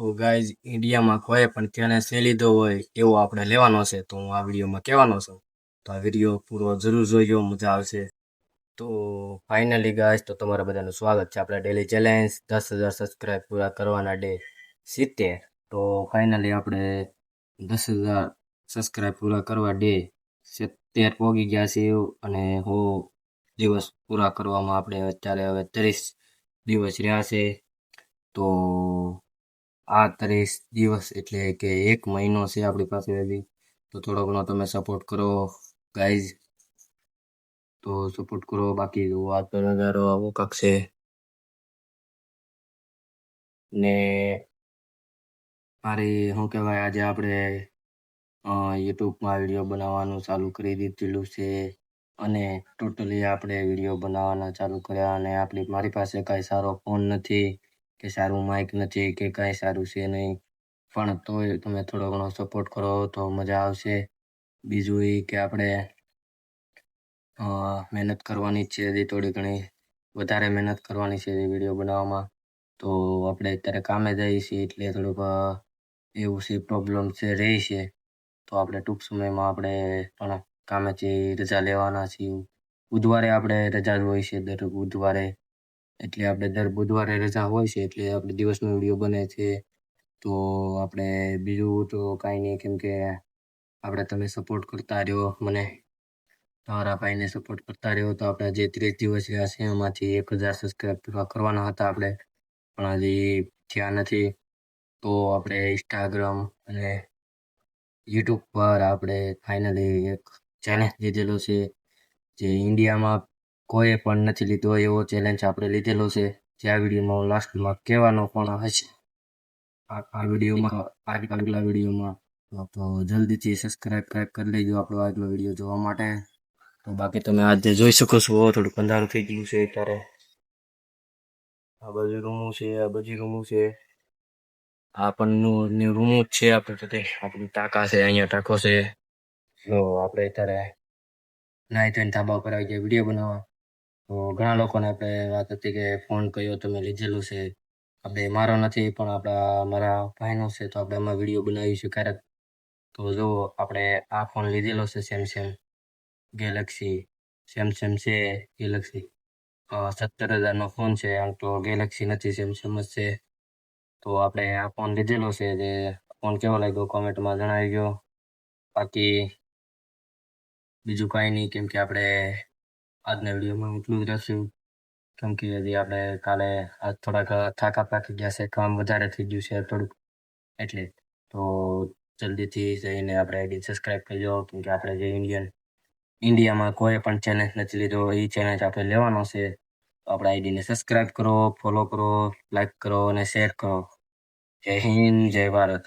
તો ગાઈઝ ઇન્ડિયામાં કોઈ પણ ચેલેન્જ લઈ લીધો હોય એવો આપણે લેવાનો છે તો હું આ વિડીયોમાં કહેવાનો છું. તો આ વિડીયો પૂરો જરૂર જોઈજો, મજા આવશે. તો ફાઇનલી ગાઈઝ, તો તમારા બધાનું સ્વાગત છે આપણા ડેલી ચેલેન્જ 10,000 સબસ્ક્રાઈબ પૂરા કરવાના ડે 70. તો ફાઇનલી આપણે 10,000 સબસ્ક્રાઈબ પૂરા કરવા ડે 70 પહોંચી ગયા છે અને દિવસ પૂરા કરવામાં આપણે અત્યારે હવે 30 દિવસ રહ્યા છે. તો આ 30 દિવસ એટલે કે 1 મહિનો છે આપણી પાસે હજી. તો થોડો ઘણો તમે સપોર્ટ કરો ગાઈઝ, તો સપોર્ટ કરો. બાકી વાત તો નજારો આવો કાંક છે ને. મારી શું કહેવાય, આજે આપણે યુટ્યુબમાં વિડીયો બનાવવાનું ચાલુ કરી દીધેલું છે અને ટોટલી આપણે વિડીયો બનાવવાના ચાલુ કર્યા. અને મારી પાસે કાંઈ સારો ફોન નથી કે સારું માઇક નથી કે કાંઈ સારું છે નહીં, પણ તોય તમે થોડો ઘણો સપોર્ટ કરો તો મજા આવશે. બીજું એ કે આપણે મહેનત કરવાની છે, હજી થોડી ઘણી વધારે મહેનત કરવાની છે વિડીયો બનાવવામાં. તો આપણે અત્યારે કામે જઈએ છીએ એટલે થોડુંક એવું છે, પ્રોબ્લેમ છે રહી છે. તો આપણે ટૂંક સમયમાં આપણે પણ કામેથી રજા લેવાના છીએ. બુધવારે આપણે રજા જ હોય છે, દર બુધવારે. એટલે આપણે દર બુધવારે રજા હોય છે એટલે આપણે દિવસનો વિડીયો બને છે. તો આપણે બીજું તો કાંઈ નહીં, કેમ કે આપણે તમે સપોર્ટ કરતા રહ્યો મને, તમારા ભાઈને સપોર્ટ કરતા રહ્યો. તો આપણે જે 30 દિવસ રહ્યા છે એમાંથી 1,000 સબસ્ક્રાઈબ પૂરા કરવાના હતા આપણે, પણ હજી થયા નથી. તો આપણે ઇન્સ્ટાગ્રામ અને યુટ્યુબ પર આપણે ફાઇનલી એક ચેલેન્જ લીધેલો છે, જે ઇન્ડિયામાં કોઈ પણ નથી લીધો એવો ચેલેન્જ આપણે લીધેલો છે, જે આ વિડીયોમાં હું લાસ્ટમાં કહેવાનો પણ હશે. આ વિડીયોમાં આગલા વિડીયોમાં તો જલ્દીથી સબસ્ક્રાઈબ કરી લેજો આપણો આગલો વિડીયો જોવા માટે. તો બાકી તમે આજે જોઈ શકો છો થોડુંક અંધારું થઈ ગયું છે ત્યારે. આ બાજુ રૂમું છે, આ બાજુ રૂમું છે, આ પણ રૂમું જ છે આપણે. આપણી ટાંકા છે, અહીંયા ટાંકો છે. તો આપણે અત્યારે નાઈ ધોઈને ધાબા ઉપર આવી ગયા વિડીયો બનાવવા. તો ઘણા લોકોને આપણે વાત હતી કે ફોન કયો તમે લીધેલું છે. આપણે મારો નથી પણ મારા ભાઈનો છે, તો આપણે એમાં વિડીયો બનાવીશું ક્યારેક. તો જો આપણે આ ફોન લીધેલો છે સેમસંગ ગેલેક્સી છે ગેલેક્સી 17,000નો ફોન છે. આમ તો ગેલેક્સી નથી, સેમસંગ જ છે. તો આપણે આ ફોન લીધેલો છે, જે ફોન કેવો લાગ્યો કોમેન્ટમાં જણાવી. બાકી બીજું કાંઈ નહીં, કેમ કે આપણે આજના વિડીયોમાં એટલું જ રહેશું. કેમ કે હજી આપણે કાલે આજ થોડાક થાકા પાકી ગયા છે, કામ વધારે થઈ ગયું છે થોડુંક એટલે. તો જલ્દીથી જઈને આપણે આઈડી સબસ્ક્રાઈબ કરજો, કેમ કે આપણે જે ઇન્ડિયામાં કોઈ પણ ચેલેન્જ નથી લીધો એ ચેલેન્જ આપણે લેવાનો છે. તો આપણે આઈડીને સબસ્ક્રાઈબ કરો, ફોલો કરો, લાઈક કરો અને શેર કરો. જય હિન્દ, જય ભારત.